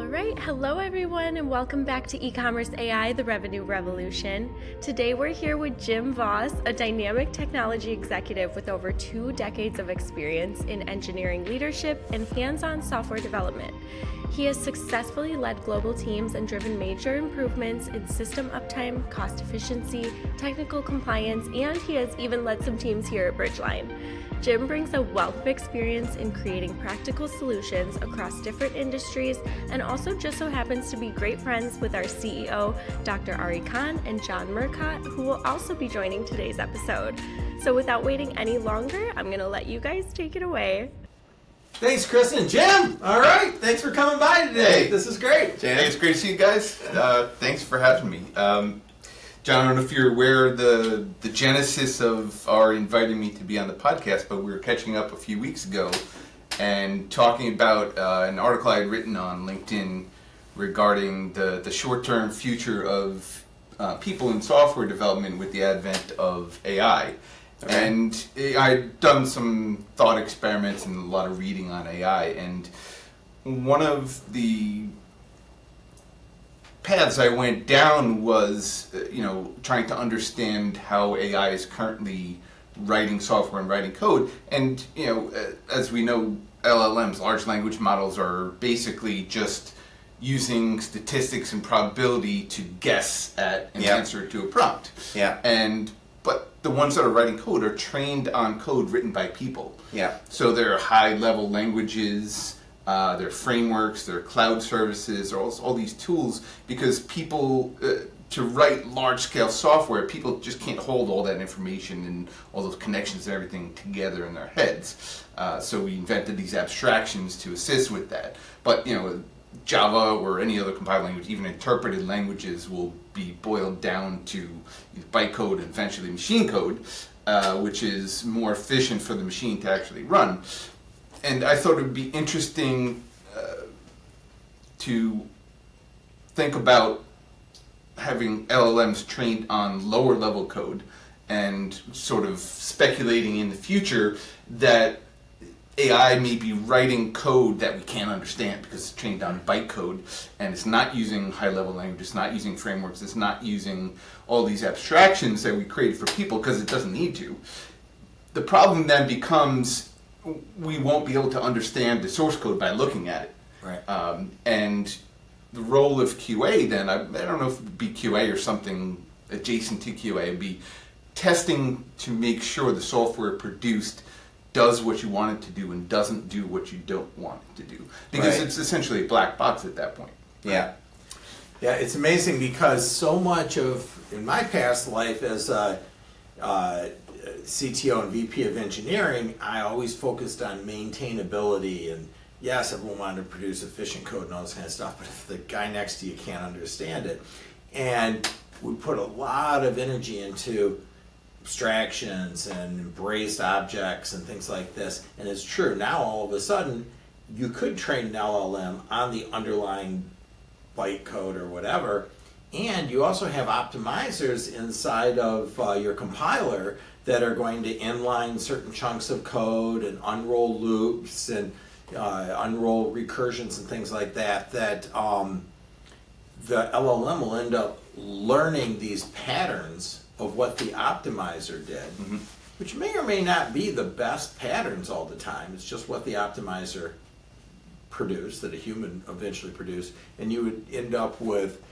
right, hello everyone and welcome back to E-commerce AI, the Revenue Revolution. Today we're here with Jim Voss, a dynamic technology executive with over 2 decades of experience in engineering leadership and hands-on software development. He has successfully led global teams and driven major improvements in system uptime, cost efficiency, technical compliance, and he has even led some teams here at Bridgeline. Jim brings a wealth of experience in creating practical solutions across different industries and also just so happens to be great friends with our CEO, Dr. Ari Khan and John Murcott, who will also be joining today's episode. So without waiting any longer, I'm going to let you guys take it away. Thanks, Kristen. Jim, all right. Thanks for coming by today. Hey. This is great. Hey, it's great to see you guys. Thanks for having me. John, I don't know if you're aware of the genesis of our inviting me to be on the podcast, but we were catching up a few weeks ago and talking about an article I had written on LinkedIn regarding the short-term future of people in software development with the advent of AI. Okay. And I'd done some thought experiments and a lot of reading on AI, and one of the paths I went down was, trying to understand how AI is currently writing software and writing code. And, as we know, LLMs, large language models, are basically just using statistics and probability to guess at an answer to a prompt. Yeah. But the ones that are writing code are trained on code written by people. Yeah. So they're high-level languages, they're frameworks, they're cloud services, all these tools, because people, to write large-scale software, people just can't hold all that information and all those connections and everything together in their heads. So we invented these abstractions to assist with that. But, Java or any other compiled language, even interpreted languages, will be boiled down to bytecode and eventually machine code, which is more efficient for the machine to actually run. And I thought it would be interesting to think about having LLMs trained on lower level code and sort of speculating in the future that AI may be writing code that we can't understand because it's trained on bytecode and it's not using high-level language, it's not using frameworks, it's not using all these abstractions that we create for people because it doesn't need to. The problem then becomes we won't be able to understand the source code by looking at it. Right. And the role of QA then, I don't know if it would be QA or something adjacent to QA, it would be testing to make sure the software produced does what you want it to do and doesn't do what you don't want it to do. Because it's essentially a black box at that point. Yeah. Yeah, it's amazing because so much of, in my past life as a CTO and VP of engineering, I always focused on maintainability and yes, everyone wanted to produce efficient code and all this kind of stuff, but if the guy next to you can't understand it, and we put a lot of energy into abstractions and embraced objects and things like this. And it's true, now all of a sudden, you could train an LLM on the underlying bytecode or whatever, and you also have optimizers inside of your compiler that are going to inline certain chunks of code and unroll loops and unroll recursions and things like that, that the LLM will end up learning these patterns of what the optimizer did, which may or may not be the best patterns all the time. It's just what the optimizer produced, that a human eventually produced, and you would end up with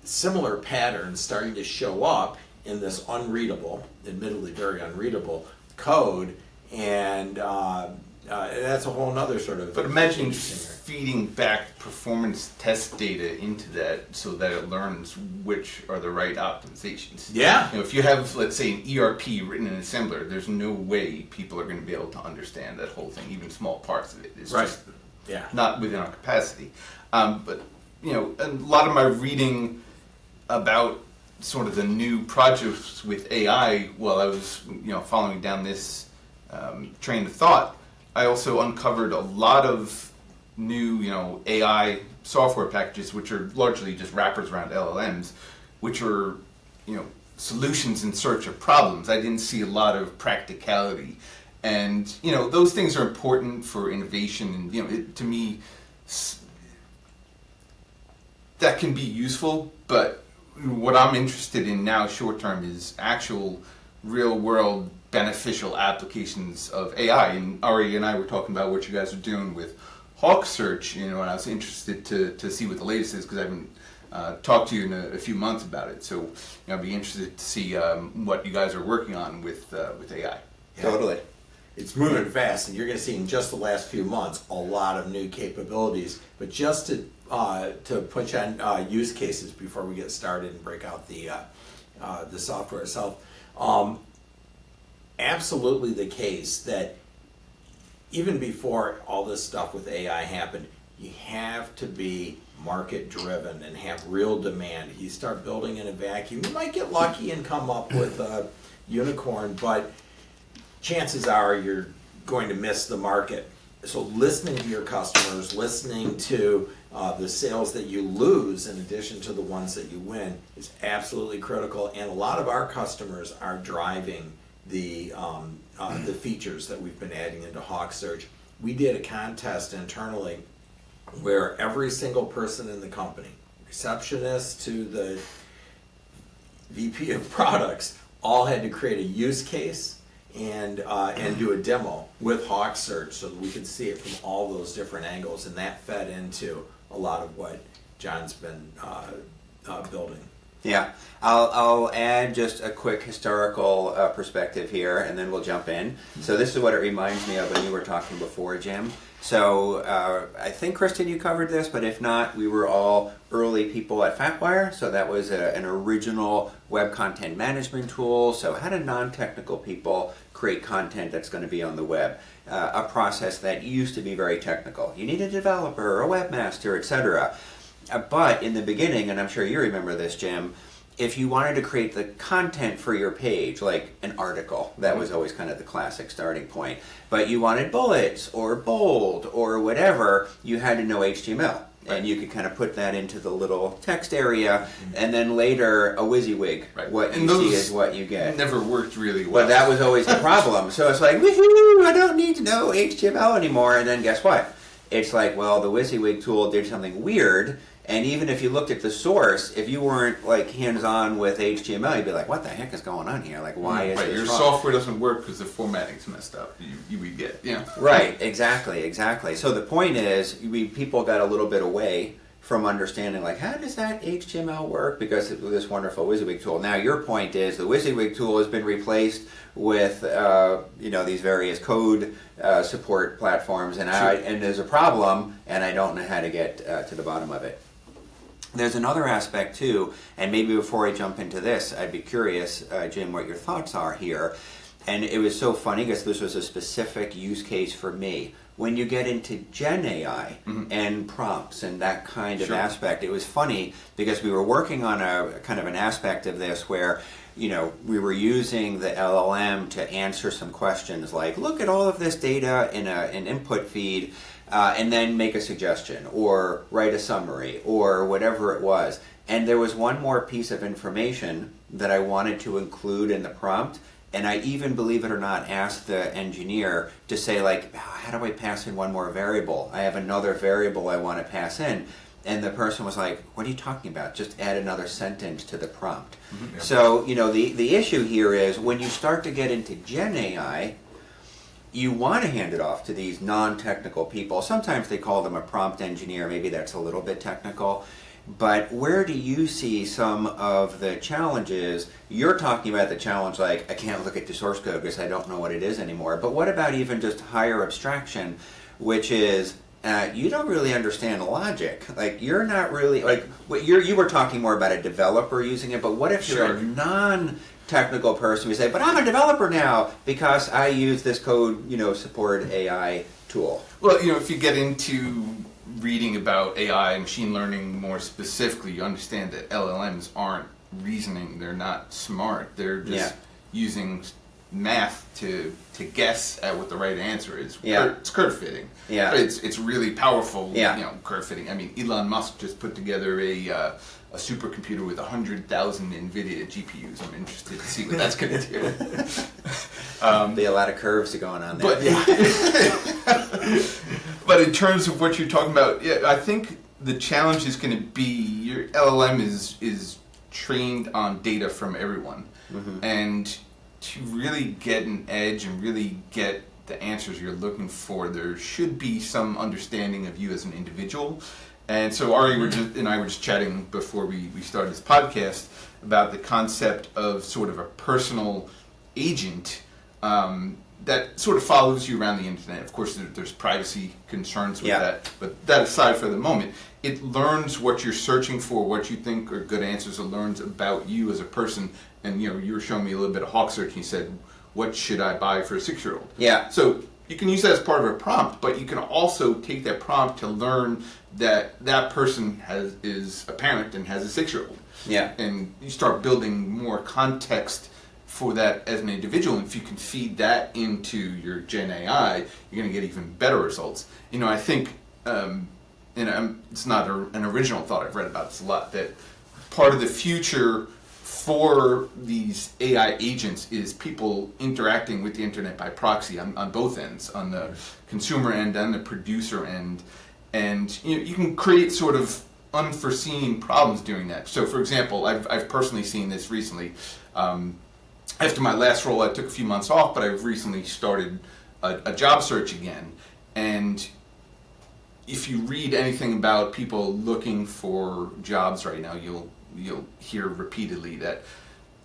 similar patterns starting to show up in this unreadable, admittedly very unreadable, code, and that's a whole nother sort of... But imagine feeding back performance test data into that so that it learns which are the right optimizations. Yeah. If you have, let's say, an ERP written in assembler, there's no way people are going to be able to understand that whole thing, even small parts of it. It's just not within our capacity. But, a lot of my reading about sort of the new projects with AI while I was, following down this train of thought, I also uncovered a lot of new, AI software packages, which are largely just wrappers around LLMs, which are, solutions in search of problems. I didn't see a lot of practicality. And, those things are important for innovation. And, to me, that can be useful, but what I'm interested in now short term is actual real world beneficial applications of AI. And Ari and I were talking about what you guys are doing with Hawk Search, and I was interested to see what the latest is, because I haven't talked to you in a few months about it. So I'd be interested to see what you guys are working on with AI. Yeah. Totally. It's moving fast, and you're going to see in just the last few months a lot of new capabilities. But just to put you on use cases before we get started and break out the software itself, absolutely the case that even before all this stuff with AI happened, you have to be market driven and have real demand. You start building in a vacuum, you might get lucky and come up with a unicorn, but chances are you're going to miss the market. So listening to your customers, listening to the sales that you lose in addition to the ones that you win is absolutely critical. And a lot of our customers are driving the features that we've been adding into Hawk Search. We did a contest internally where every single person in the company, receptionist to the VP of products, all had to create a use case and do a demo with Hawk Search so that we could see it from all those different angles, and that fed into a lot of what John's been building. Yeah, I'll add just a quick historical perspective here, and then we'll jump in. So this is what it reminds me of when you were talking before, Jim. So I think, Kristen, you covered this, but if not, we were all early people at FatWire. So that was an original web content management tool. So how do non-technical people create content that's going to be on the web? A process that used to be very technical. You need a developer, a webmaster, etc. But in the beginning, and I'm sure you remember this, Jim, if you wanted to create the content for your page, like an article, that was always kind of the classic starting point, but you wanted bullets or bold or whatever, you had to know HTML. Right. And you could kind of put that into the little text area, and then later a WYSIWYG. Right. What you see is what you get. Never worked really well. But that was always the problem. So it's like, woohoo, I don't need to know HTML anymore. And then guess what? It's like, well, the WYSIWYG tool did something weird. And even if you looked at the source, if you weren't like hands-on with HTML, you'd be like, "What the heck is going on here? Like, why is this your wrong?" software doesn't work because the formatting's messed up. You would get, Right, exactly. So the point is, people got a little bit away from understanding, like, how does that HTML work? Because of this wonderful WYSIWYG tool. Now, your point is the WYSIWYG tool has been replaced with these various code support platforms, and and there's a problem, and I don't know how to get to the bottom of it. There's another aspect too, and maybe before I jump into this, I'd be curious, Jim, what your thoughts are here. And it was so funny because this was a specific use case for me. When you get into Gen AI and prompts and that kind of aspect, it was funny because we were working on a kind of an aspect of this where, we were using the LLM to answer some questions like, look at all of this data in an input feed, and then make a suggestion or write a summary or whatever it was. And there was one more piece of information that I wanted to include in the prompt, and I even, believe it or not, asked the engineer to say, like, how do I pass in one more variable? I have another variable I want to pass in. And the person was like, what are you talking about? Just add another sentence to the prompt. Mm-hmm. So, the issue here is when you start to get into Gen AI, you want to hand it off to these non-technical people. Sometimes they call them a prompt engineer. Maybe that's a little bit technical. But where do you see some of the challenges? You're talking about the challenge like, I can't look at the source code because I don't know what it is anymore. But what about even just higher abstraction, which is you don't really understand logic. Like, you're not really, like, you were talking more about a developer using it, but what if you're a non-technical person? We say, but I'm a developer now because I use this code, support AI tool. Well, if you get into reading about AI and machine learning more specifically, you understand that LLMs aren't reasoning. They're not smart. They're just using math to guess at what the right answer is. It's curve fitting. But it's really powerful. Curve fitting. I mean, Elon Musk just put together a supercomputer with 100,000 NVIDIA GPUs. I'm interested to see what that's going to do. Be a lot of curves going on there. But in terms of what you're talking about, I think the challenge is going to be your LLM is trained on data from everyone, and to really get an edge and really get the answers you're looking for, there should be some understanding of you as an individual. And so Ari and I were just chatting before we started this podcast about the concept of sort of a personal agent that sort of follows you around the internet. Of course, there's privacy concerns with that, but that aside for the moment, it learns what you're searching for, what you think are good answers. It learns about you as a person. And you were showing me a little bit of Hawk Search, and you said, what should I buy for a 6-year-old? Yeah. So you can use that as part of a prompt, but you can also take that prompt to learn that that person is a parent and has a 6-year-old. Yeah. And you start building more context for that as an individual. And if you can feed that into your Gen AI, you're going to get even better results. I think, it's not an original thought, I've read about this a lot, that part of the future for these AI agents is people interacting with the internet by proxy on both ends, on the consumer end and the producer end. And you can create sort of unforeseen problems doing that. So, for example, I've personally seen this recently. After my last role, I took a few months off, but I've recently started a job search again. And if you read anything about people looking for jobs right now, you'll hear repeatedly that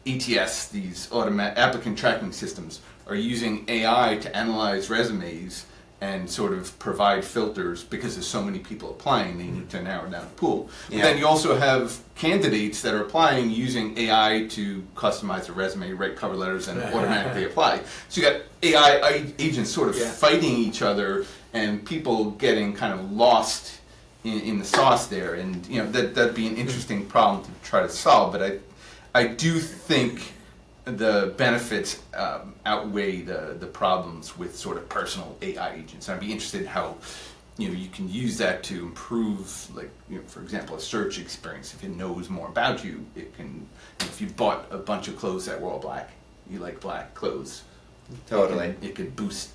ATS, these applicant tracking systems, are using AI to analyze resumes and sort of provide filters because there's so many people applying, they need to narrow down the pool. Yeah. But then you also have candidates that are applying using AI to customize the resume, write cover letters, and automatically apply. So you got AI agents sort of fighting each other, and people getting kind of lost in the sauce there. And that'd be an interesting problem to try to solve. But I do think the benefits outweigh the problems with sort of personal AI agents. I'd be interested in how you can use that to improve, like for example, a search experience. If it knows more about you, it can. If you bought a bunch of clothes that were all black, you like black clothes. Totally. It could boost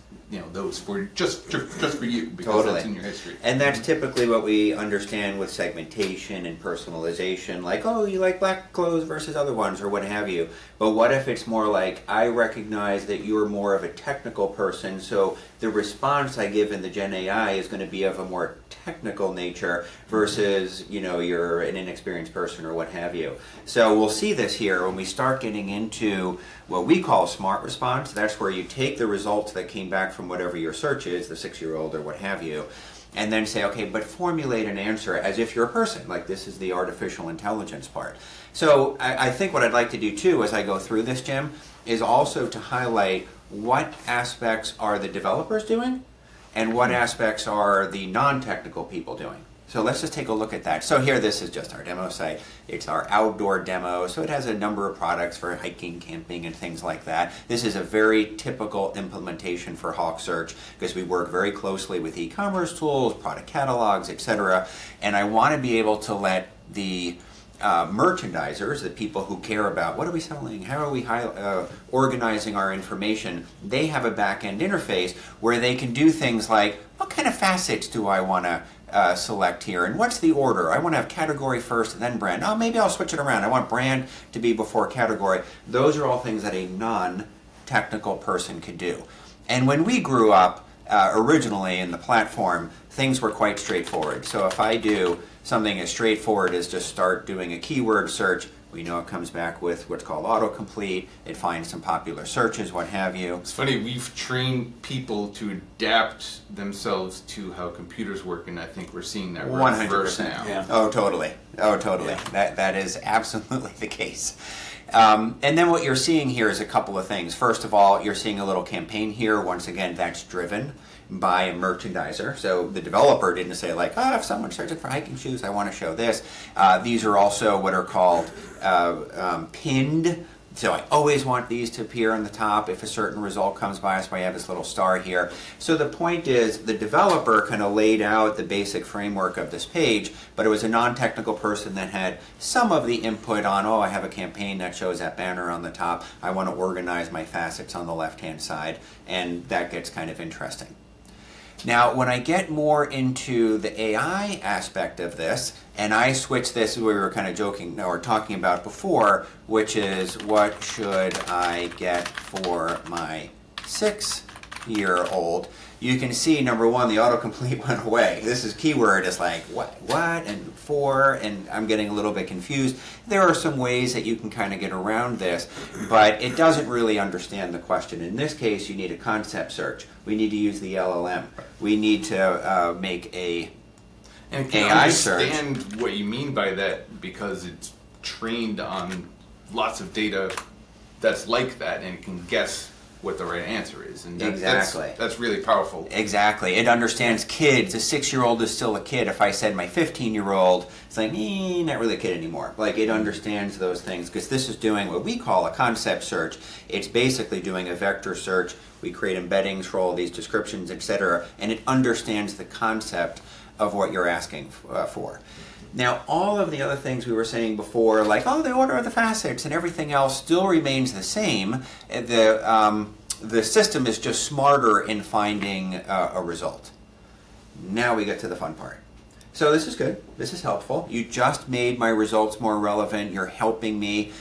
those for just for you because that's in your history. And that's typically what we understand with segmentation and personalization, like, oh, you like black clothes versus other ones or what have you. But what if it's more like, I recognize that you're more of a technical person, so the response I give in the Gen AI is going to be of a more technical nature versus, you're an inexperienced person or what have you. So we'll see this here when we start getting into what we call smart response. That's where you take the results that came back from whatever your search is, the 6-year-old or what have you, and then say, okay, but formulate an answer as if you're a person. Like, this is the artificial intelligence part. So I think what I'd like to do too as I go through this, Jim, is also to highlight what aspects are the developers doing and what aspects are the non-technical people doing. So let's just take a look at that. So here, this is just our demo site. It's our outdoor demo, so it has a number of products for hiking, camping, and things like that. This is a very typical implementation for Hawk Search because we work very closely with e-commerce tools, product catalogs, etc. And I want to be able to let the merchandisers, the people who care about what are we selling, how are we organizing our information, they have a back-end interface where they can do things like, what kind of facets do I want to select here, and what's the order? I want to have category first and then brand. Oh, maybe I'll switch it around. I want brand to be before category. Those are all things that a non-technical person could do. And when we grew up, originally in the platform, things were quite straightforward. So if I do something as straightforward as just start doing a keyword search, we know it comes back with what's called autocomplete. It finds some popular searches, what have you. It's funny, we've trained people to adapt themselves to how computers work, and I think we're seeing that 100% now. Yeah. Oh, totally. Yeah. That is absolutely the case. And then what you're seeing here is a couple of things. First of all, you're seeing a little campaign here. Once again, that's driven by a merchandiser. So the developer didn't say like, if someone's searching for hiking shoes, I want to show this. These are also what are called pinned. So I always want these to appear on the top if a certain result comes by. That's why I have this little star here. So the point is the developer kind of laid out the basic framework of this page, but it was a non-technical person that had some of the input on, I have a campaign that shows that banner on the top. I want to organize my facets on the left-hand side, and that gets kind of interesting. Now, when I get more into the AI aspect of this, and I switch this, we were kind of joking, or talking about before, which is what should I get for my 6-year-old? You can see, number one, the autocomplete went away. This is keyword is like, what, and for, and I'm getting a little bit confused. There are some ways that you can kind of get around this, but it doesn't really understand the question. In this case, you need a concept search. We need to use the LLM. We need to make a and it can AI search. Understand what you mean by that because it's trained on lots of data that's like that, and it can guess what the right answer is, and exactly. That's really powerful. Exactly. It understands kids. A 6-year-old is still a kid. If I said my 15-year-old, it's like, not really a kid anymore. Like, it understands those things because this is doing what we call a concept search. It's basically doing a vector search. We create embeddings for all these descriptions, etc., and it understands the concept of what you're asking for. Now, all of the other things we were saying before, like, the order of the facets and everything else still remains the same. The system is just smarter in finding a result. Now we get to the fun part. So this is good. This is helpful. You just made my results more relevant. You're helping me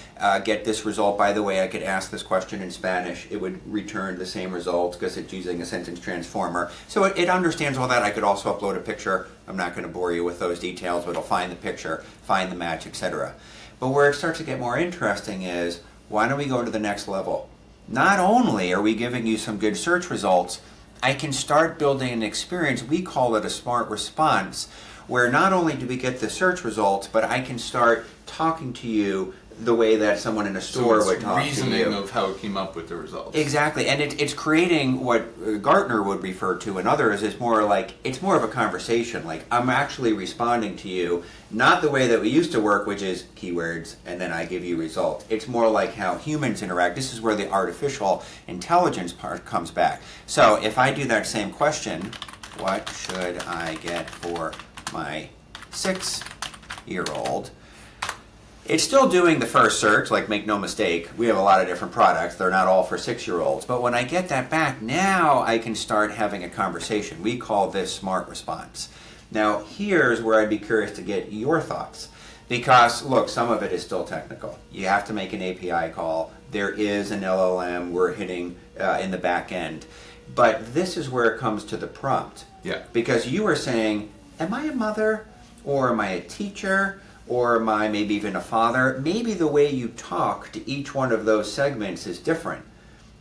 get this result. By the way, I could ask this question in Spanish. It would return the same results because it's using a sentence transformer. So it understands all that. I could also upload a picture. I'm not going to bore you with those details, but it'll find the picture, find the match, etc. But where it starts to get more interesting is, why don't we go to the next level? Not only are we giving you some good search results, I can start building an experience. We call it a smart response, where not only do we get the search results, but I can start talking to you the way that someone in a store would talk to you. Reasoning of how it came up with the results. Exactly, and it's creating what Gartner would refer to, and others, is more like, it's more of a conversation. Like, I'm actually responding to you, not the way that we used to work, which is keywords, and then I give you results. It's more like how humans interact. This is where the artificial intelligence part comes back. So if I do that same question, what should I get for my 6-year-old? It's still doing the first search, like, make no mistake, we have a lot of different products, they're not all for 6-year-olds. But when I get that back, now I can start having a conversation. We call this smart response. Now, here's where I'd be curious to get your thoughts. Because, look, some of it is still technical. You have to make an API call. There is an LLM we're hitting in the back end. But this is where it comes to the prompt. Yeah. Because you were saying, am I a mother? Or am I a teacher? Or am I maybe even a father? Maybe the way you talk to each one of those segments is different.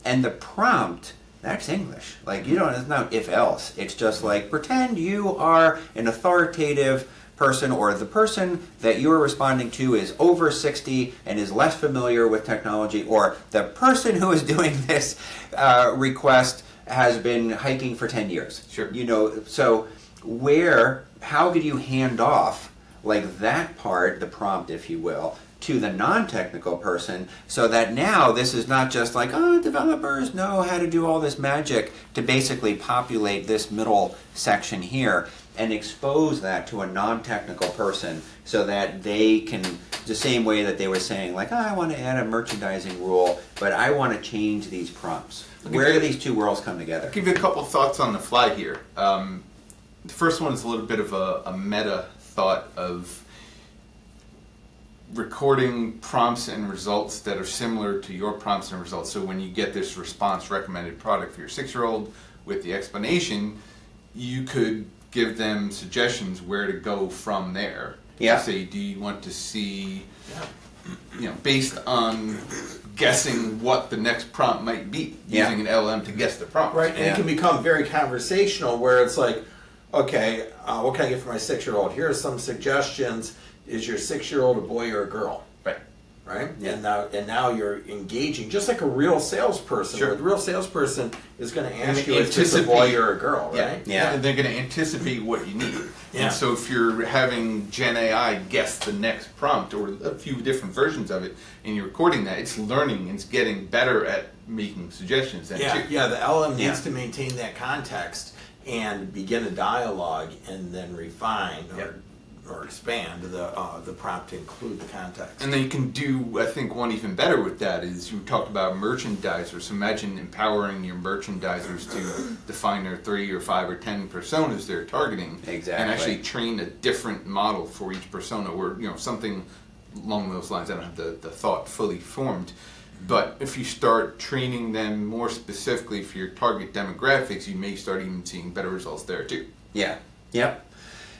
And the prompt, that's English. Like, you don't, it's not if else. It's just like, pretend you are an authoritative person, or the person that you're responding to is over 60 and is less familiar with technology, or the person who is doing this request has been hiking for 10 years. Sure. You know, so how could you hand off like that part, the prompt, if you will, to the non-technical person, so that now this is not just like, developers know how to do all this magic to basically populate this middle section here, and expose that to a non-technical person so that they can, the same way that they were saying, like, I want to add a merchandising rule, but I want to change these prompts. Where do these two worlds come together? I'll give you a couple thoughts on the fly here. The first one is a little bit of a meta thought of recording prompts and results that are similar to your prompts and results. So when you get this response recommended product for your 6-year-old with the explanation, you could give them suggestions where to go from there. Yeah. Say, do you want to see, based on guessing what the next prompt might be, using an LLM to guess the prompt. Right, and it can become very conversational where it's like, okay, what can I get for my 6-year-old? Here are some suggestions. Is your 6-year-old a boy or a girl? Right? Yeah. And now you're engaging, just like a real salesperson. Sure. The real salesperson is going to ask you And if it's a boy or a girl, right? Yeah. And they're going to anticipate what you need. Yeah. And so if you're having Gen AI guess the next prompt or a few different versions of it, and you're recording that, it's learning and it's getting better at making suggestions. Then too. Yeah, the LM needs to maintain that context and begin a dialogue and then refine or expand the prompt to include the context. And then you can do, I think, one even better with that is you talked about merchandisers. So imagine empowering your merchandisers to define their 3 or 5 or 10 personas they're targeting. Exactly. And actually train a different model for each persona, or something along those lines. I don't have the thought fully formed. But if you start training them more specifically for your target demographics, you may start even seeing better results there too. Yeah. Yep.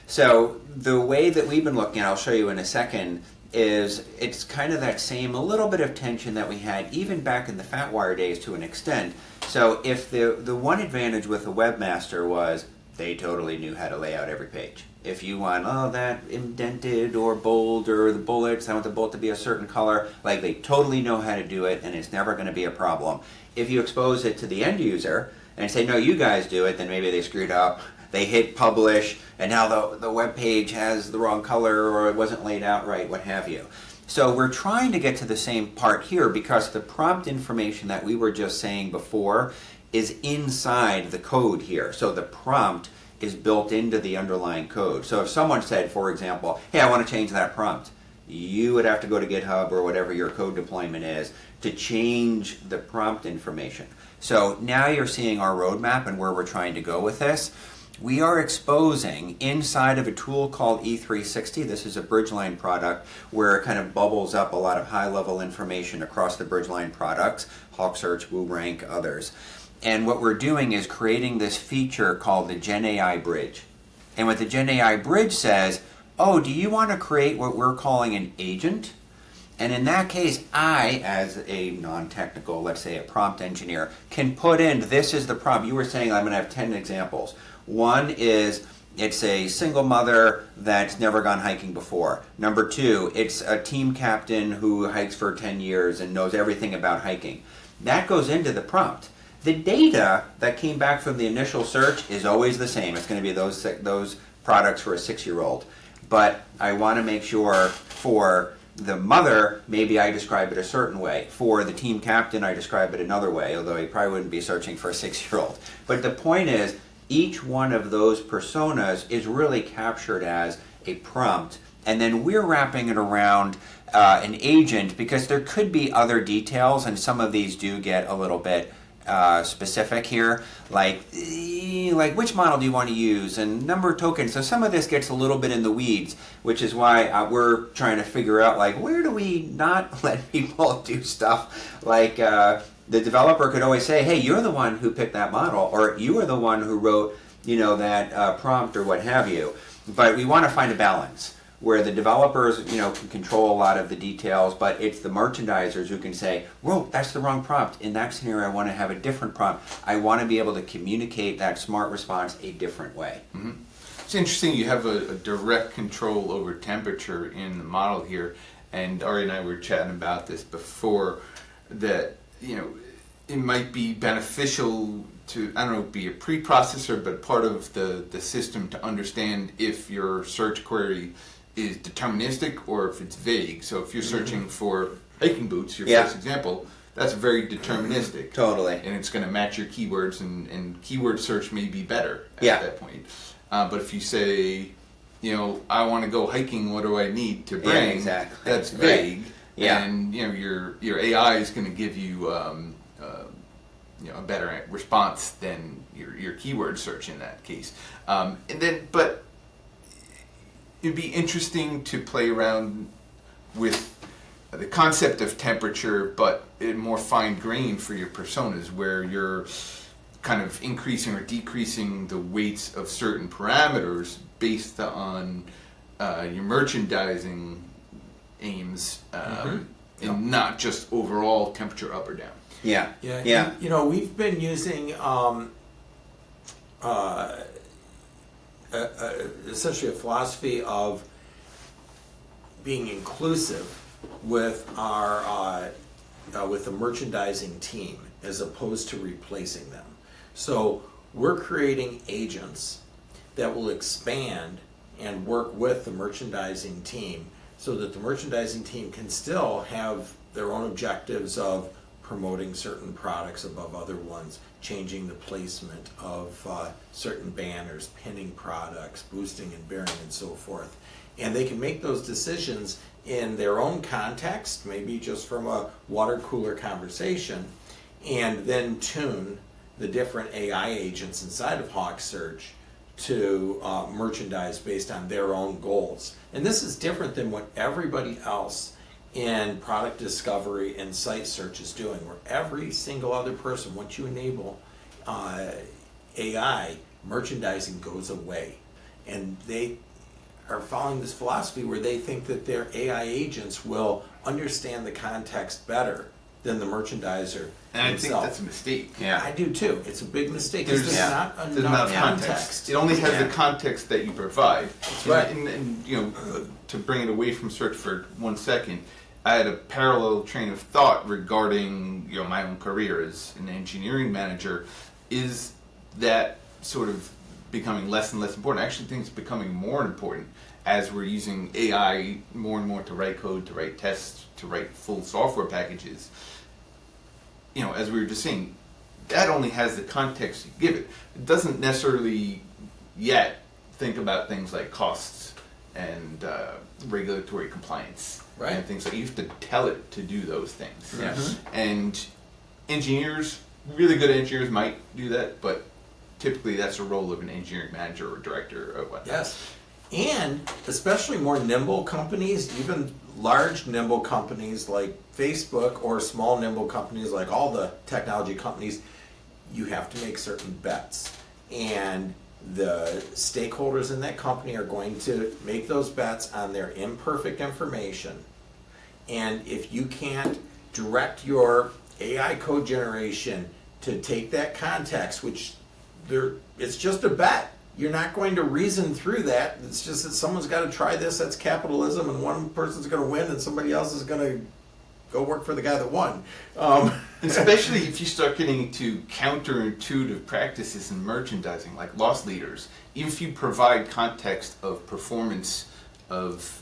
So the way that we've been looking at, I'll show you in a second, is it's kind of that same, a little bit of tension that we had even back in the FatWire days to an extent. So if the one advantage with the webmaster was they totally knew how to lay out every page. If you want, that indented or bold or the bullets, I want the bullet to be a certain color, like they totally know how to do it and it's never going to be a problem. If you expose it to the end user and say, no, you guys do it, then maybe they screwed up. They hit publish, and now the web page has the wrong color, or it wasn't laid out right, what have you. So we're trying to get to the same part here because the prompt information that we were just saying before is inside the code here. So the prompt is built into the underlying code. So if someone said, for example, hey, I want to change that prompt, you would have to go to GitHub or whatever your code deployment is to change the prompt information. So now you're seeing our roadmap and where we're trying to go with this. We are exposing inside of a tool called E360. This is a Bridgeline product where it kind of bubbles up a lot of high-level information across the Bridgeline products, HawkSearch, WooRank, others. And what we're doing is creating this feature called the GenAI Bridge. And what the GenAI Bridge says, do you want to create what we're calling an agent? And in that case, I, as a non-technical, let's say a prompt engineer, can put in, this is the prompt. You were saying I'm going to have 10 examples. One is, it's a single mother that's never gone hiking before. Number 2, it's a team captain who hikes for 10 years and knows everything about hiking. That goes into the prompt. The data that came back from the initial search is always the same. It's going to be those products for a 6-year-old. But I want to make sure for the mother, maybe I describe it a certain way. For the team captain, I describe it another way, although he probably wouldn't be searching for a 6-year-old. But the point is, each one of those personas is really captured as a prompt, and then we're wrapping it around an agent because there could be other details, and some of these do get a little bit specific here, like which model do you want to use and number of tokens. So some of this gets a little bit in the weeds, which is why we're trying to figure out where do we not let people do stuff like the developer could always say, hey, you're the one who picked that model, or you are the one who wrote that prompt or what have you. But we want to find a balance where the developers can control a lot of the details, but it's the merchandisers who can say, whoa, that's the wrong prompt. In that scenario, I want to have a different prompt. I want to be able to communicate that smart response a different way. Mm-hmm. It's interesting you have a direct control over temperature in the model here, and Ari and I were chatting about this before, that it might be beneficial to, I don't know, be a preprocessor, but part of the system to understand if your search query is deterministic or if it's vague. So if you're searching for hiking boots, your first example, that's very deterministic. Totally. And it's going to match your keywords, and keyword search may be better at that point. But if you say, I want to go hiking, what do I need to bring? Yeah, exactly. That's vague. Right. Yeah. And your AI is going to give you a better response than your keyword search in that case. But it'd be interesting to play around with the concept of temperature, but in more fine grained for your personas, where you're kind of increasing or decreasing the weights of certain parameters based on your merchandising aims, and not just overall temperature up or down. Yeah. And, we've been using essentially a philosophy of being inclusive with our with the merchandising team as opposed to replacing them. So we're creating agents that will expand and work with the merchandising team so that the merchandising team can still have their own objectives of promoting certain products above other ones, changing the placement of certain banners, pinning products, boosting and bearing and so forth. And they can make those decisions in their own context, maybe just from a water cooler conversation, and then tune the different AI agents inside of HawkSearch to merchandise based on their own goals. And this is different than what everybody else in product discovery and site search is doing, where every single other person, once you enable AI, merchandising goes away. And they are following this philosophy where they think that their AI agents will understand the context better than the merchandiser And himself. I think that's a mistake. Yeah. I do too. It's a big mistake There's because there's not There's enough not context. It only has Yeah. the context that you provide. That's right. And you know, to bring it away from search for 1 second, I had a parallel train of thought regarding my own career as an engineering manager. Is that sort of becoming less and less important? I actually think it's becoming more important as we're using AI more and more to write code, to write tests, to write full software packages. As we were just saying, that only has the context you give it. It doesn't necessarily yet think about things like costs and regulatory compliance. Right. And things like you have to tell it to do those things. Yes. And engineers, really good engineers might do that, but typically that's the role of an engineering manager or director or whatnot. Yes. And especially more nimble companies, even large nimble companies like Facebook or small nimble companies like all the technology companies, you have to make certain bets. And the stakeholders in that company are going to make those bets on their imperfect information. And if you can't direct your AI code generation to take that context, which it's just a bet. You're not going to reason through that. It's just that someone's got to try this. That's capitalism, and one person's going to win, and somebody else is going to go work for the guy that won. Especially if you start getting into counterintuitive practices in merchandising, like loss leaders. Even if you provide context of performance of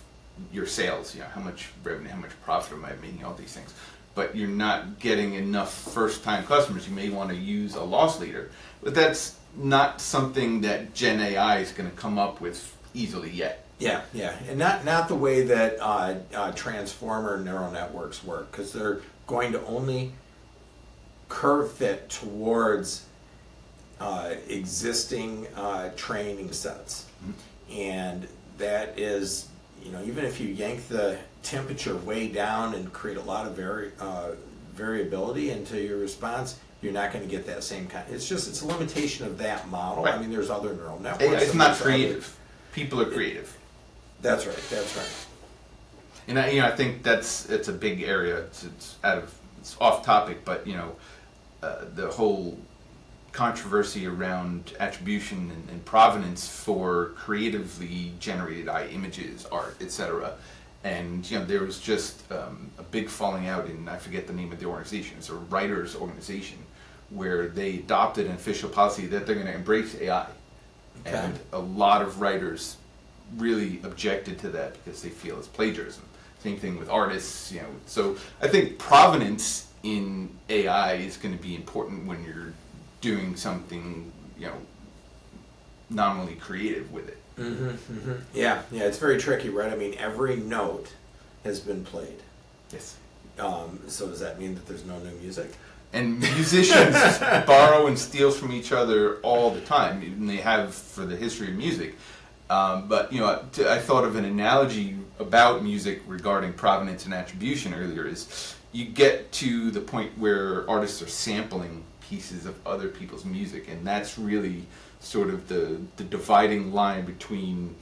your sales, how much revenue, how much profit am I making, all these things, but you're not getting enough first-time customers, you may want to use a loss leader. But that's not something that Gen AI is going to come up with easily yet. Yeah, and not the way that transformer neural networks work, because they're going to only curve fit towards existing training sets, and that is, even if you yank the temperature way down and create a lot of variability into your response, you're not going to get that same kind. It's a limitation of that model. Right. I mean, there's other neural networks. It's not creative. People are creative. That's right. And I think it's a big area. It's off topic, but the whole controversy around attribution and provenance for creatively generated images, art, etc. And there was just a big falling out in, I forget the name of the organization. It's a writers' organization where they adopted an official policy that they're going to embrace AI, Okay. and a lot of writers really objected to that because they feel it's plagiarism. Same thing with artists, So I think provenance in AI is going to be important when you're doing something, nominally creative with it. Yeah, it's very tricky, right? I mean, every note has been played. Yes. So does that mean that there's no new music? And musicians borrow and steal from each other all the time, and they have for the history of music. But I thought of an analogy about music regarding provenance and attribution earlier. Is you get to the point where artists are sampling pieces of other people's music, and that's really sort of the dividing line between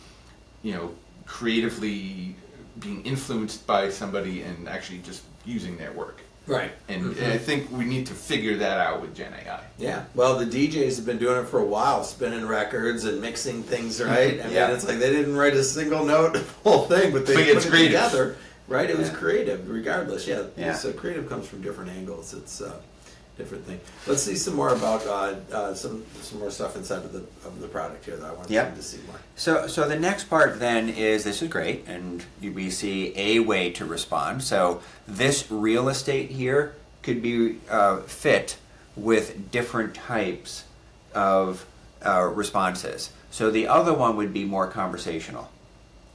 creatively being influenced by somebody and actually just using their work. Right. And I think we need to figure that out with Gen AI. Yeah. Well, the DJs have been doing it for a while, spinning records and mixing things, right? I mean, it's like they didn't write a single note, the whole thing, but they put it together, right? It was creative, regardless. Yeah. So creative comes from different angles. It's different thing. Let's see some more about some more stuff inside of the product here that I want to see more. So the next part then is, this is great, and we see a way to respond. So this real estate here could be fit with different types of responses. So the other one would be more conversational.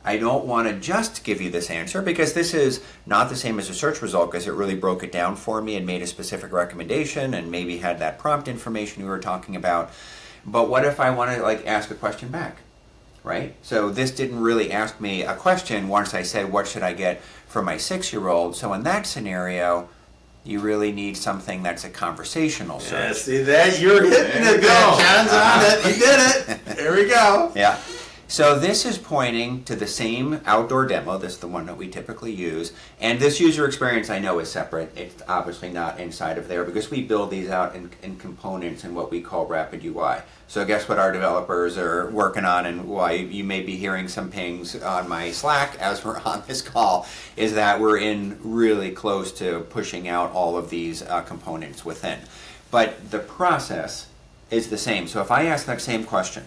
I don't want to just give you this answer because this is not the same as a search result because it really broke it down for me and made a specific recommendation and maybe had that prompt information we were talking about. But what if I want to like ask a question back, right? So this didn't really ask me a question once I said, what should I get for my 6-year-old? So in that scenario, you really need something that's a conversational search. Yeah, see that? You're hitting it there. John's on it. He did it. There we go. Yeah. So this is pointing to the same outdoor demo. This is the one that we typically use. And this user experience I know is separate. It's obviously not inside of there because we build these out in components in what we call Rapid UI. So guess what our developers are working on and why you may be hearing some pings on my Slack as we're on this call is that we're in really close to pushing out all of these components within. But the process is the same. So if I ask that same question,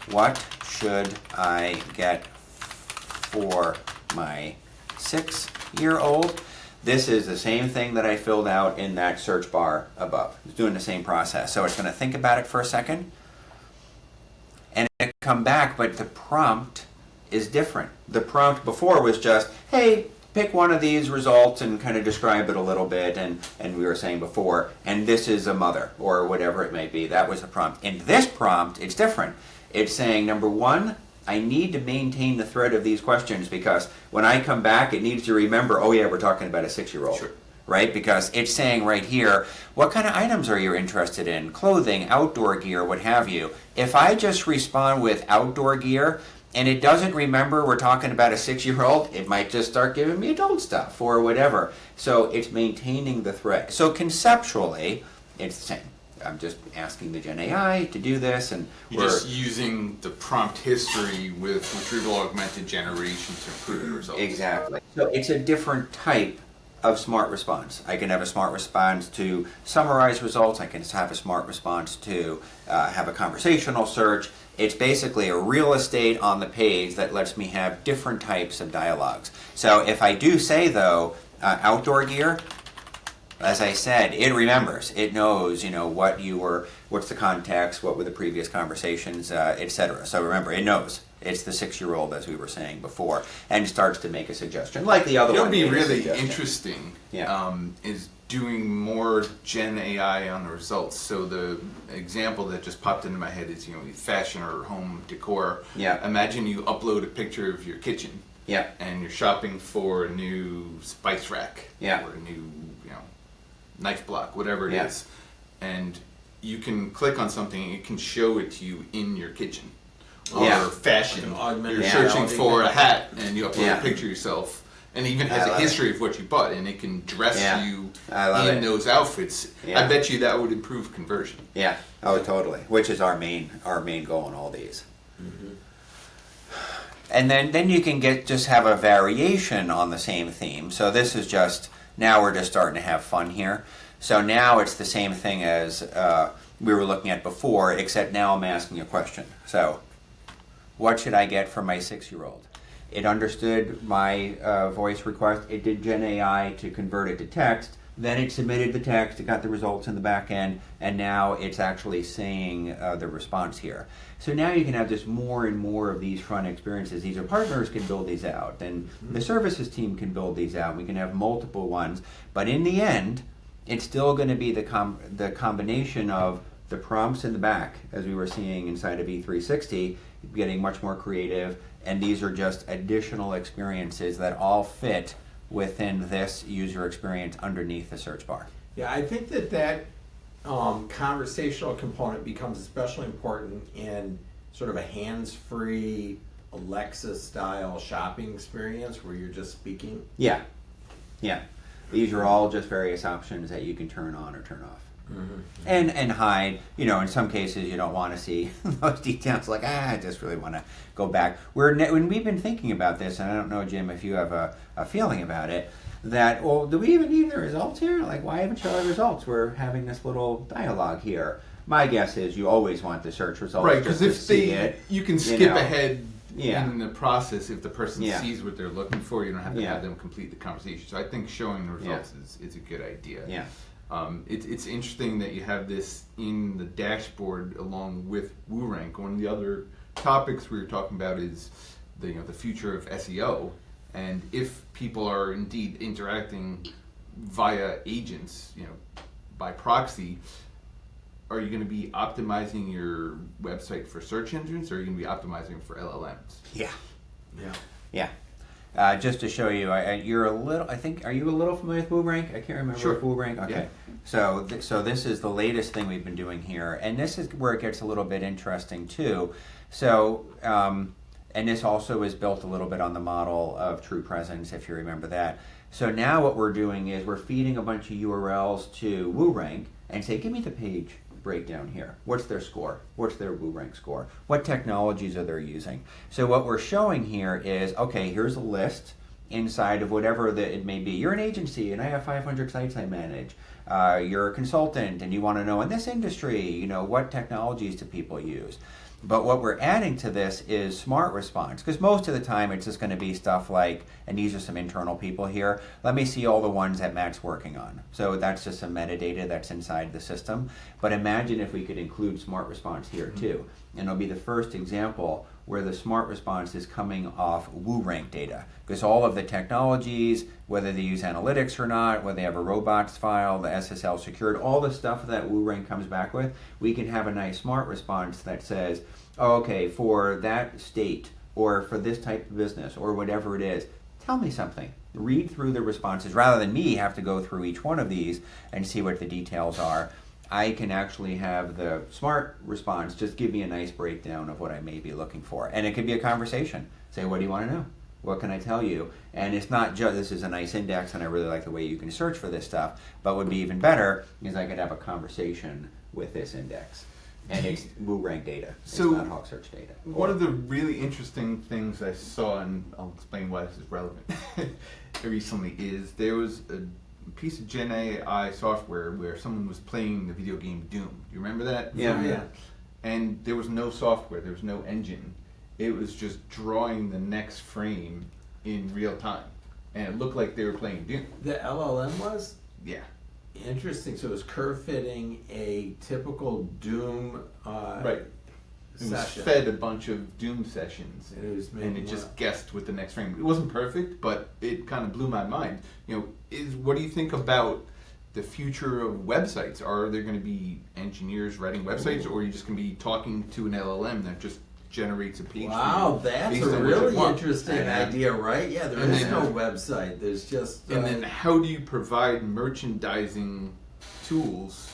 what should I get for my 6-year-old? This is the same thing that I filled out in that search bar above. It's doing the same process. So it's going to think about it for a second and it come back, but the prompt is different. The prompt before was just, hey, pick one of these results and kind of describe it a little bit, and we were saying before, and this is a mother, or whatever it may be. That was the prompt. In this prompt, it's different. It's saying, number one, I need to maintain the thread of these questions because when I come back, it needs to remember, oh yeah, we're talking about a 6-year-old. Sure. Right? Because it's saying right here, what kind of items are you interested in? Clothing, outdoor gear, what have you. If I just respond with outdoor gear, and it doesn't remember we're talking about a 6-year-old, it might just start giving me adult stuff or whatever. So it's maintaining the thread. So conceptually, it's the same. I'm just asking the Gen AI to do this, and You're just using the prompt history with retrieval augmented generation to improve the results. Exactly. So it's a different type of smart response. I can have a smart response to summarize results. I can have a smart response to have a conversational search. It's basically a real estate on the page that lets me have different types of dialogues. So if I do say, though, outdoor gear, as I said, it remembers. It knows, what's the context, what were the previous conversations, etc. So remember, it knows. It's the 6-year-old, as we were saying before, and starts to make a suggestion, like the other one. What would be really interesting Yeah. is doing more Gen AI on the results. So the example that just popped into my head is, fashion or home decor. Yeah. Imagine you upload a picture of your kitchen. Yeah. And you're shopping for a new spice rack. Yeah. Or a new, knife block, whatever it Yeah. is. And you can click on something and it can show it to you in your kitchen. Or Yeah. fashion. Augmented You're reality. searching for a hat and you upload Yeah. a picture of yourself. And even has I a love history of what you bought, and it can dress Yeah. you I love in it. those outfits. Yeah. I bet you that would improve conversion. Yeah. Oh, totally. Which is our main goal in all these. Mm-hmm. And then you can just have a variation on the same theme. So this is now we're just starting to have fun here. So now it's the same thing as we were looking at before, except now I'm asking a question. So, what should I get for my 6-year-old? It understood my voice request. It did Gen AI to convert it to text. Then it submitted the text. It got the results in the back end, and now it's actually saying the response here. So now you can have just more and more of these front experiences. These are partners can build these out, and the services team can build these out. We can have multiple ones, but in the end, it's still going to be the combination of the prompts in the back, as we were seeing inside of E360, getting much more creative, and these are just additional experiences that all fit within this user experience underneath the search bar. Yeah, I think that conversational component becomes especially important in sort of a hands-free Alexa-style shopping experience where you're just speaking. Yeah. These are all just various options that you can turn on or turn off. Mm-hmm. And hide. In some cases you don't want to see those details, like, I just really want to go back. When we've been thinking about this, and I don't know, Jim, if you have a feeling about it, that, well, do we even need the results here? Like, why haven't shown the results? We're having this little dialogue here. My guess is you always want the search results. Right, because if you can skip ahead in the process if the person sees what they're looking for. You don't have to have them complete the conversation. So I think showing the results is a good idea. Yeah. It's interesting that you have this in the dashboard along with WooRank. One of the other topics we were talking about is the future of SEO, and if people are indeed interacting via agents, by proxy, are you going to be optimizing your website for search engines, or are you going to be optimizing for LLMs? Just to show you, you're a little. I think, are you a little familiar with WooRank? I can't remember. Sure. WooRank. Okay. Yeah. So this is the latest thing we've been doing here, and this is where it gets a little bit interesting too. So, and this also is built a little bit on the model of True Presence, if you remember that. So now what we're doing is we're feeding a bunch of URLs to WooRank and say, give me the page breakdown here. What's their score? What's their WooRank score? What technologies are they using? So what we're showing here is, okay, here's a list inside of whatever that it may be. You're an agency and I have 500 sites I manage. You're a consultant and you want to know in this industry, what technologies do people use? But what we're adding to this is smart response, because most of the time it's just going to be stuff like, and these are some internal people here, let me see all the ones that Matt's working on. So that's just some metadata that's inside the system. But imagine if we could include smart response here too. And it'll be the first example where the smart response is coming off WooRank data. Because all of the technologies, whether they use analytics or not, whether they have a robots file, the SSL secured, all the stuff that WooRank comes back with, we can have a nice smart response that says, oh, okay, for that state, or for this type of business, or whatever it is, tell me something. Read through the responses. Rather than me have to go through each one of these and see what the details are, I can actually have the smart response just give me a nice breakdown of what I may be looking for. And it could be a conversation. Say, what do you want to know? What can I tell you? And it's not just, this is a nice index and I really like the way you can search for this stuff, but would be even better is I could have a conversation with this index. And it's WooRank data. It's not HawkSearch data. One of the really interesting things I saw, and I'll explain why this is relevant recently, is there was a piece of Gen AI software where someone was playing the video game Doom. Do you remember that? Yeah. And there was no software, there was no engine. It was just drawing the next frame in real time. And it looked like they were playing Doom. The LLM was? Yeah. Interesting. So it was curve fitting a typical Doom Right. It was session. fed a bunch of Doom sessions, And it just guessed with the next frame. It wasn't perfect, but it kind of blew my mind. What do you think about the future of websites? Are there going to be engineers writing websites, or are you just going to be talking to an LLM that just generates a page? Wow, that's based a on what you really want? interesting idea, right? Yeah, there is no website. There's just. And then how do you provide merchandising tools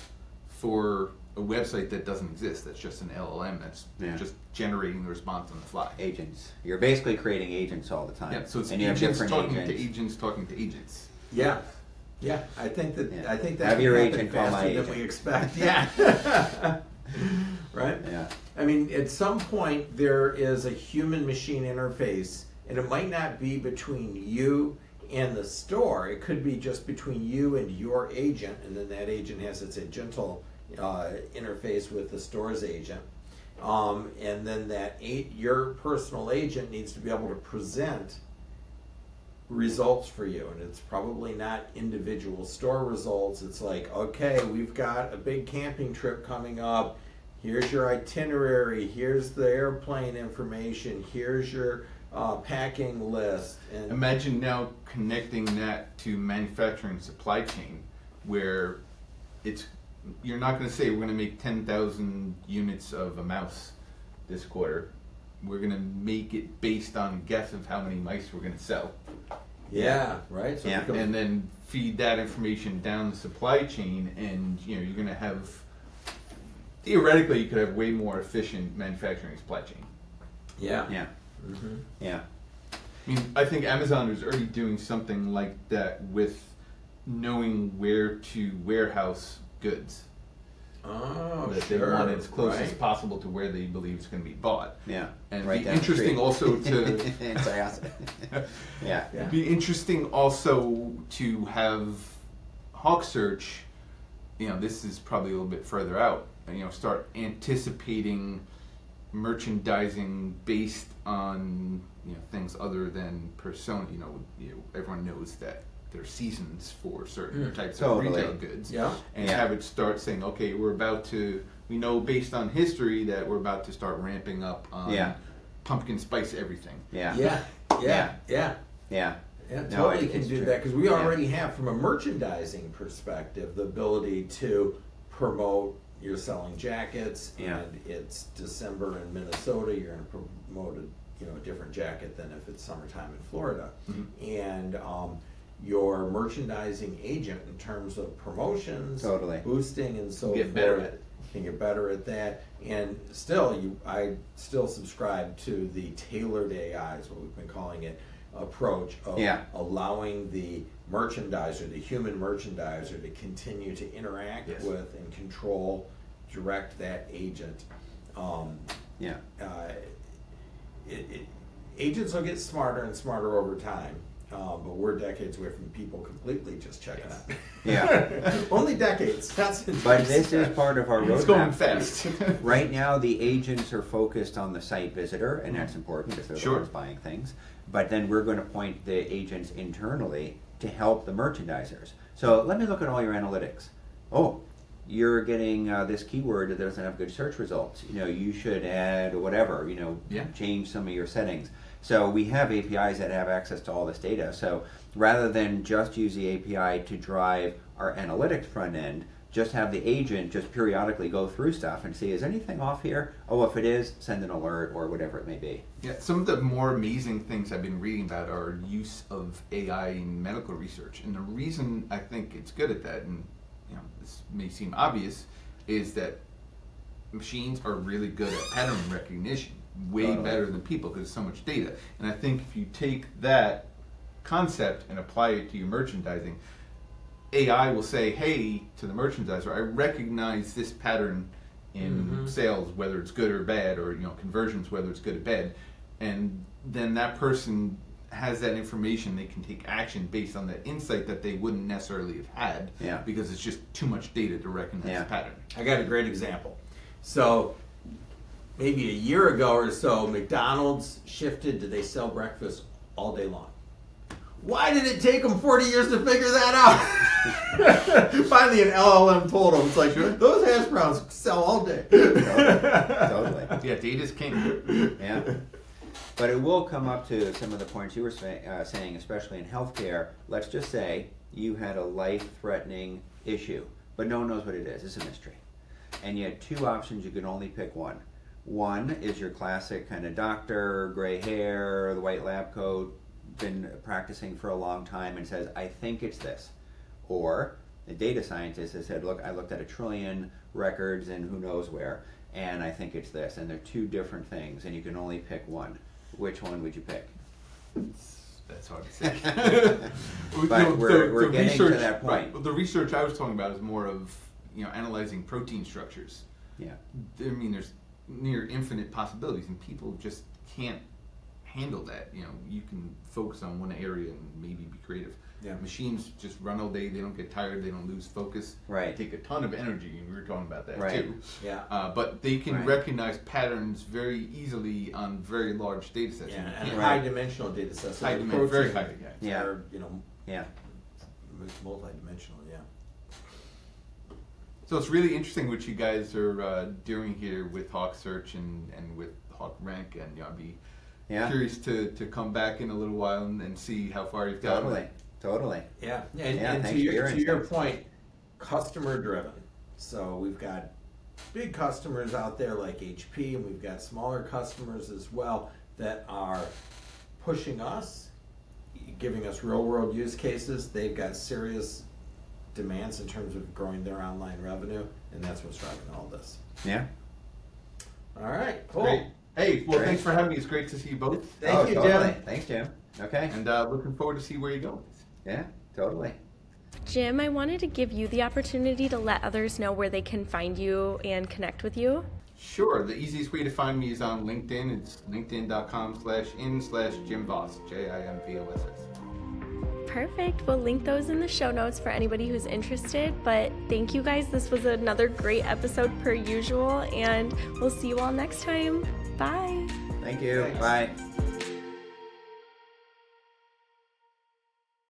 for a website that doesn't exist? That's just an LLM that's just generating the response on the fly. Agents. You're basically creating agents all the time. Yeah, so it's and you have agents different talking agents. to agents talking to agents. Yeah. Yeah, I think that Have your can happen agent call my faster than agent. we expect. Yeah. Right? Yeah. I mean, at some point there is a human-machine interface, and it might not be between you and the store. It could be just between you and your agent, and then that agent has its agental interface with the store's agent. And then your personal agent needs to be able to present results for you, and it's probably not individual store results. It's like, okay, we've got a big camping trip coming up, here's your itinerary, here's the airplane information, here's your packing list. And imagine now connecting that to manufacturing supply chain, where you're not going to say we're going to make 10,000 units of a mouse this quarter. We're going to make it based on a guess of how many mice we're going to sell. Yeah, right. So And then feed that information down the supply chain, and you're going to have, theoretically, you could have way more efficient manufacturing supply chain. Yeah. Yeah. Mm-hmm. Yeah. I mean, I think Amazon is already doing something like that with knowing where to warehouse goods. Oh, that they want it as close as possible to where they believe it's going to be bought. Yeah. And Right be down the interesting street. also to Yeah. it'd be interesting also to have HawkSearch, this is probably a little bit further out, start anticipating merchandising based on things other than persona. Everyone knows that there are seasons for certain types of retail goods. Yeah. And have it start saying, okay, we know based on history that we're about to start ramping up on pumpkin spice everything. Yeah. Yeah. Yeah. Yeah. Yeah. Yeah, No, totally can it's do true. that because we already have, from a merchandising perspective, the ability to promote. You're selling jackets, Yeah. and it's December in Minnesota. You're going to promote a different jacket than if it's summertime in Florida. And your merchandising agent, in terms of promotions, Totally. boosting, and so Get better at forth, can get better at that. And still, I still subscribe to the tailored AI, is what we've been calling it, approach of Yeah. allowing the merchandiser, the human merchandiser, to continue to interact Yes. with and control, direct that agent. Yeah. Agents will get smarter and smarter over time, but we're decades away from people completely just checking out. Yeah. Only decades. That's But this is part of our roadmap. It's going fast. Right now, the agents are focused on the site visitor, and that's important because they're Sure. the ones buying things. But then we're going to point the agents internally to help the merchandisers. So let me look at all your analytics. Oh, you're getting this keyword that doesn't have good search results. You should add whatever. Yeah. Change some of your settings. So we have APIs that have access to all this data. So rather than just use the API to drive our analytics front end, just have the agent just periodically go through stuff and see, is anything off here? Oh, if it is, send an alert or whatever it may be. Yeah, some of the more amazing things I've been reading about are use of AI in medical research. And the reason I think it's good at that, and this may seem obvious, is that machines are really good at pattern recognition, way Totally. better than people because there's so much data. And I think if you take that concept and apply it to your merchandising, AI will say, hey, to the merchandiser, I recognize this pattern in sales, whether it's good or bad, or conversions, whether it's good or bad, and then that person has that information. They can take action based on that insight that they wouldn't necessarily have had, Yeah. because it's just too much data to recognize Yeah. the pattern. I got a great example. So maybe a year ago or so, McDonald's shifted to they sell breakfast all day long. Why did it take them 40 years to figure that out? Finally, an LLM told them, it's like, those hash browns sell all day. Totally. Yeah, data's king. Yeah. But it will come up to some of the points you were saying, especially in healthcare. Let's just say you had a life-threatening issue, but no one knows what it is. It's a mystery. And you had two options. You could only pick one. One is your classic kind of doctor, gray hair, the white lab coat, been practicing for a long time and says, I think it's this. Or the data scientist has said, look, I looked at 1 trillion records and who knows where, and I think it's this. And they're two different things, and you can only pick one. Which one would you pick? That's hard to say. But we're getting to that point. Right, the research I was talking about is more of analyzing protein structures. Yeah. I mean, there's near infinite possibilities, and people just can't handle that. You can focus on one area and maybe be creative. Yeah. Machines just run all day. They don't get tired. They don't lose focus. Right. They take a ton of energy, and we were talking about that Right. too. Yeah. But they can Right. recognize patterns very easily on very large data sets. Yeah, You and can't- high-dimensional data sets. So High the dimen- very proteins high dimensional. Yeah. are, Yeah. multi-dimensional, yeah. So it's really interesting what you guys are doing here with Hawk Search and with Hawk Rank, and I'd be Yeah. curious to come back in a little while and see how far you've gotten. Totally. Yeah, Yeah, and thanks to for your your insights. point, customer driven. So we've got big customers out there like HP, and we've got smaller customers as well that are pushing us, giving us real world use cases. They've got serious demands in terms of growing their online revenue, and that's what's driving all this. Yeah. All right, cool. Great. Hey, well, Great. thanks for having me. It's great to see you both. Thank you, totally. Jim. Thanks, Jim. Okay. And looking forward to see where you go. Yeah, totally. Jim, I wanted to give you the opportunity to let others know where they can find you and connect with you. Sure. The easiest way to find me is on LinkedIn. It's linkedin.com/in/Jim Voss, JimVoss. Perfect. We'll link those in the show notes for anybody who's interested. But thank you guys. This was another great episode per usual, and we'll see you all next time. Bye. Thank you. Thanks. Bye.